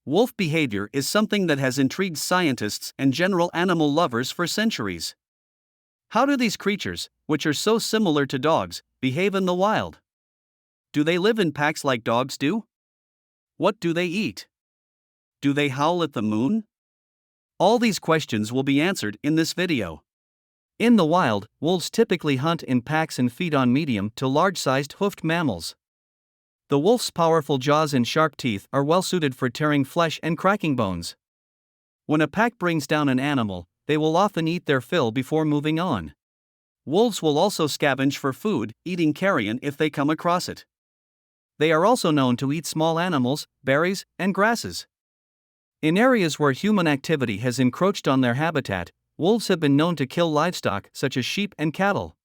Wolf behavior is something that has intrigued scientists and general animal lovers for centuries. How do these creatures, which are so similar to dogs, behave in the wild? Do they live in packs like dogs do? What do they eat? Do they howl at the moon? All these questions will be answered in this video. In the wild, wolves typically hunt in packs and feed on medium to large-sized hoofed mammals. The wolf's powerful jaws and sharp teeth are well suited for tearing flesh and cracking bones. When a pack brings down an animal, they will often eat their fill before moving on. Wolves will also scavenge for food, eating carrion if they come across it. They are also known to eat small animals, berries, and grasses. In areas where human activity has encroached on their habitat, wolves have been known to kill livestock such as sheep and cattle.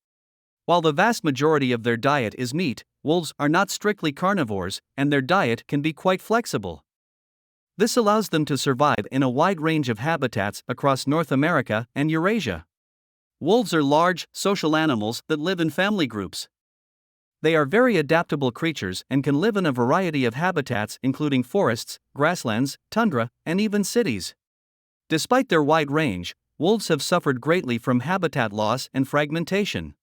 While the vast majority of their diet is meat, wolves are not strictly carnivores, and their diet can be quite flexible. This allows them to survive in a wide range of habitats across North America and Eurasia. Wolves are large, social animals that live in family groups. They are very adaptable creatures and can live in a variety of habitats including forests, grasslands, tundra, and even cities. Despite their wide range, wolves have suffered greatly from habitat loss and fragmentation.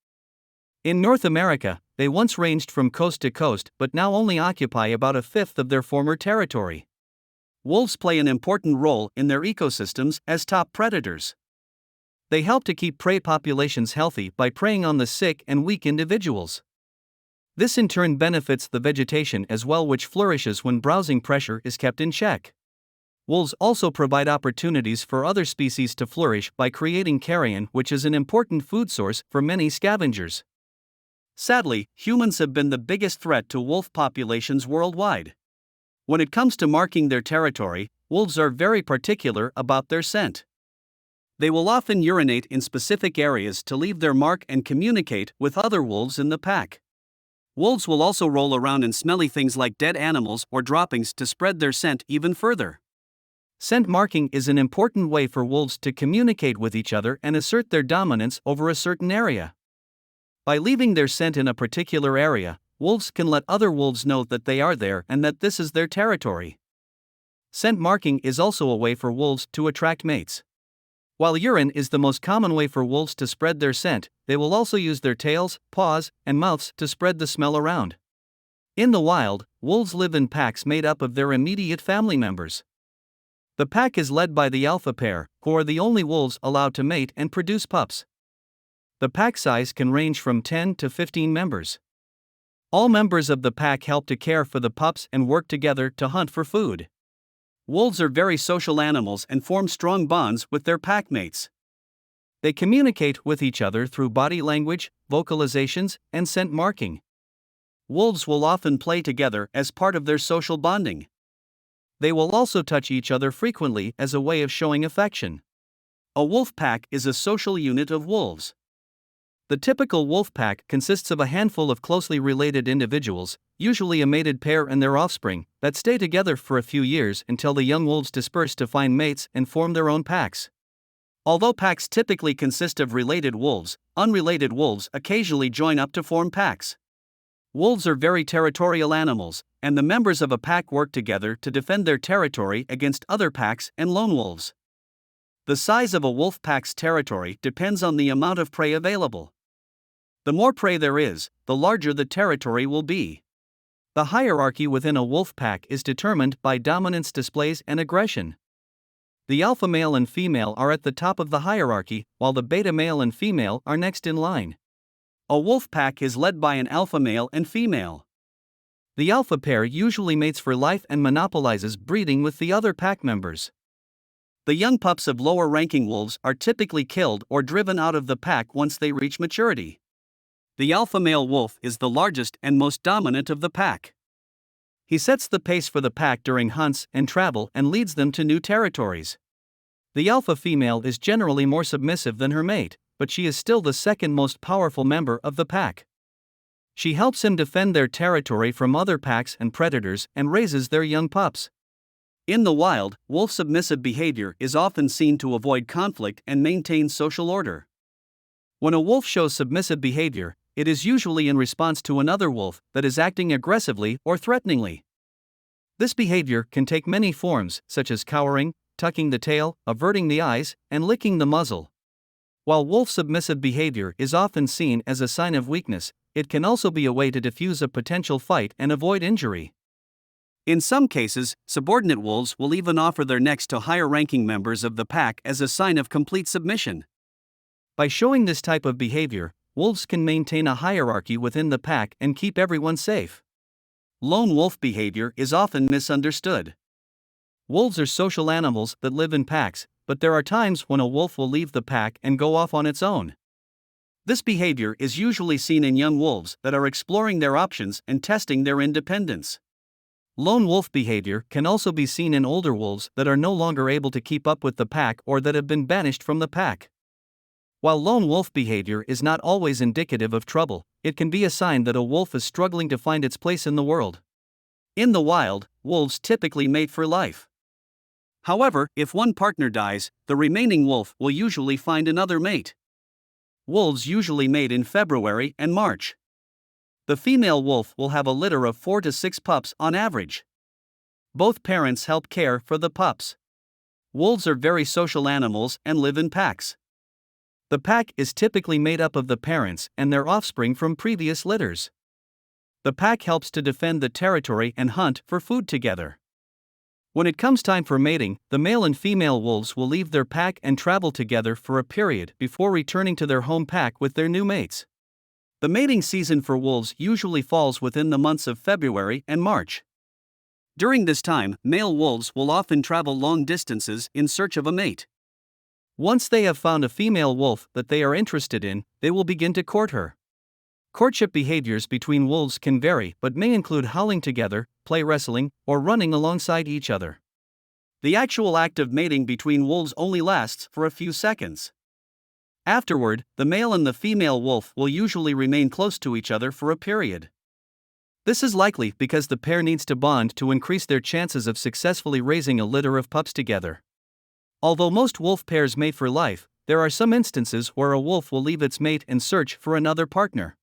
In North America, they once ranged from coast to coast but now only occupy about a fifth of their former territory. Wolves play an important role in their ecosystems as top predators. They help to keep prey populations healthy by preying on the sick and weak individuals. This in turn benefits the vegetation as well, which flourishes when browsing pressure is kept in check. Wolves also provide opportunities for other species to flourish by creating carrion, which is an important food source for many scavengers. Sadly, humans have been the biggest threat to wolf populations worldwide. When it comes to marking their territory, wolves are very particular about their scent. They will often urinate in specific areas to leave their mark and communicate with other wolves in the pack. Wolves will also roll around in smelly things like dead animals or droppings to spread their scent even further. Scent marking is an important way for wolves to communicate with each other and assert their dominance over a certain area. By leaving their scent in a particular area, wolves can let other wolves know that they are there and that this is their territory. Scent marking is also a way for wolves to attract mates. While urine is the most common way for wolves to spread their scent, they will also use their tails, paws, and mouths to spread the smell around. In the wild, wolves live in packs made up of their immediate family members. The pack is led by the alpha pair, who are the only wolves allowed to mate and produce pups. The pack size can range from 10 to 15 members. All members of the pack help to care for the pups and work together to hunt for food. Wolves are very social animals and form strong bonds with their pack mates. They communicate with each other through body language, vocalizations, and scent marking. Wolves will often play together as part of their social bonding. They will also touch each other frequently as a way of showing affection. A wolf pack is a social unit of wolves. The typical wolf pack consists of a handful of closely related individuals, usually a mated pair and their offspring, that stay together for a few years until the young wolves disperse to find mates and form their own packs. Although packs typically consist of related wolves, unrelated wolves occasionally join up to form packs. Wolves are very territorial animals, and the members of a pack work together to defend their territory against other packs and lone wolves. The size of a wolf pack's territory depends on the amount of prey available. The more prey there is, the larger the territory will be. The hierarchy within a wolf pack is determined by dominance displays and aggression. The alpha male and female are at the top of the hierarchy, while the beta male and female are next in line. A wolf pack is led by an alpha male and female. The alpha pair usually mates for life and monopolizes breeding with the other pack members. The young pups of lower-ranking wolves are typically killed or driven out of the pack once they reach maturity. The alpha male wolf is the largest and most dominant of the pack. He sets the pace for the pack during hunts and travel and leads them to new territories. The alpha female is generally more submissive than her mate, but she is still the second most powerful member of the pack. She helps him defend their territory from other packs and predators and raises their young pups. In the wild, wolf submissive behavior is often seen to avoid conflict and maintain social order. When a wolf shows submissive behavior, it is usually in response to another wolf that is acting aggressively or threateningly. This behavior can take many forms, such as cowering, tucking the tail, averting the eyes, and licking the muzzle. While wolf submissive behavior is often seen as a sign of weakness, it can also be a way to defuse a potential fight and avoid injury. In some cases, subordinate wolves will even offer their necks to higher-ranking members of the pack as a sign of complete submission. By showing this type of behavior, wolves can maintain a hierarchy within the pack and keep everyone safe. Lone wolf behavior is often misunderstood. Wolves are social animals that live in packs, but there are times when a wolf will leave the pack and go off on its own. This behavior is usually seen in young wolves that are exploring their options and testing their independence. Lone wolf behavior can also be seen in older wolves that are no longer able to keep up with the pack or that have been banished from the pack. While lone wolf behavior is not always indicative of trouble, it can be a sign that a wolf is struggling to find its place in the world. In the wild, wolves typically mate for life. However, if one partner dies, the remaining wolf will usually find another mate. Wolves usually mate in February and March. The female wolf will have a litter of 4 to 6 pups on average. Both parents help care for the pups. Wolves are very social animals and live in packs. The pack is typically made up of the parents and their offspring from previous litters. The pack helps to defend the territory and hunt for food together. When it comes time for mating, the male and female wolves will leave their pack and travel together for a period before returning to their home pack with their new mates. The mating season for wolves usually falls within the months of February and March. During this time, male wolves will often travel long distances in search of a mate. Once they have found a female wolf that they are interested in, they will begin to court her. Courtship behaviors between wolves can vary but may include howling together, play wrestling, or running alongside each other. The actual act of mating between wolves only lasts for a few seconds. Afterward, the male and the female wolf will usually remain close to each other for a period. This is likely because the pair needs to bond to increase their chances of successfully raising a litter of pups together. Although most wolf pairs mate for life, there are some instances where a wolf will leave its mate and search for another partner.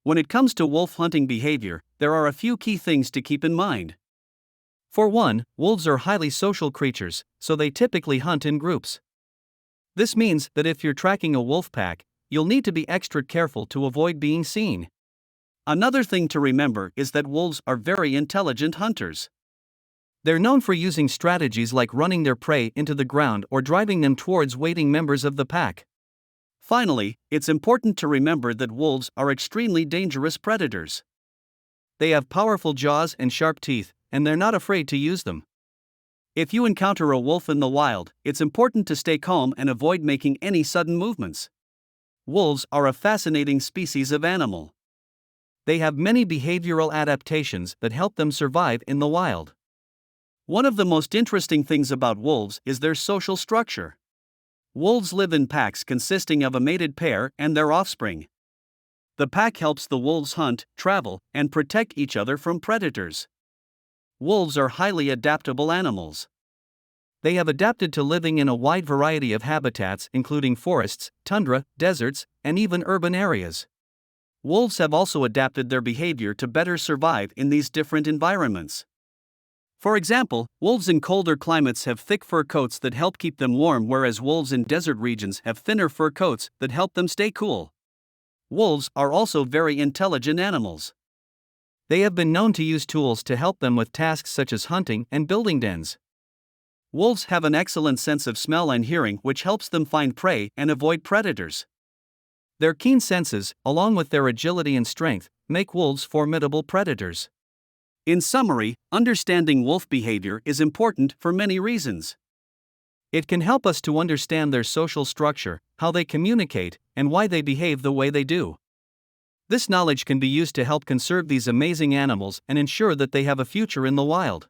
When it comes to wolf hunting behavior, there are a few key things to keep in mind. For one, wolves are highly social creatures, so they typically hunt in groups. This means that if you're tracking a wolf pack, you'll need to be extra careful to avoid being seen. Another thing to remember is that wolves are very intelligent hunters. They're known for using strategies like running their prey into the ground or driving them towards waiting members of the pack. Finally, it's important to remember that wolves are extremely dangerous predators. They have powerful jaws and sharp teeth, and they're not afraid to use them. If you encounter a wolf in the wild, it's important to stay calm and avoid making any sudden movements. Wolves are a fascinating species of animal. They have many behavioral adaptations that help them survive in the wild. One of the most interesting things about wolves is their social structure. Wolves live in packs consisting of a mated pair and their offspring. The pack helps the wolves hunt, travel, and protect each other from predators. Wolves are highly adaptable animals. They have adapted to living in a wide variety of habitats including forests, tundra, deserts, and even urban areas. Wolves have also adapted their behavior to better survive in these different environments. For example, wolves in colder climates have thick fur coats that help keep them warm, whereas wolves in desert regions have thinner fur coats that help them stay cool. Wolves are also very intelligent animals. They have been known to use tools to help them with tasks such as hunting and building dens. Wolves have an excellent sense of smell and hearing, which helps them find prey and avoid predators. Their keen senses, along with their agility and strength, make wolves formidable predators. In summary, understanding wolf behavior is important for many reasons. It can help us to understand their social structure, how they communicate, and why they behave the way they do. This knowledge can be used to help conserve these amazing animals and ensure that they have a future in the wild.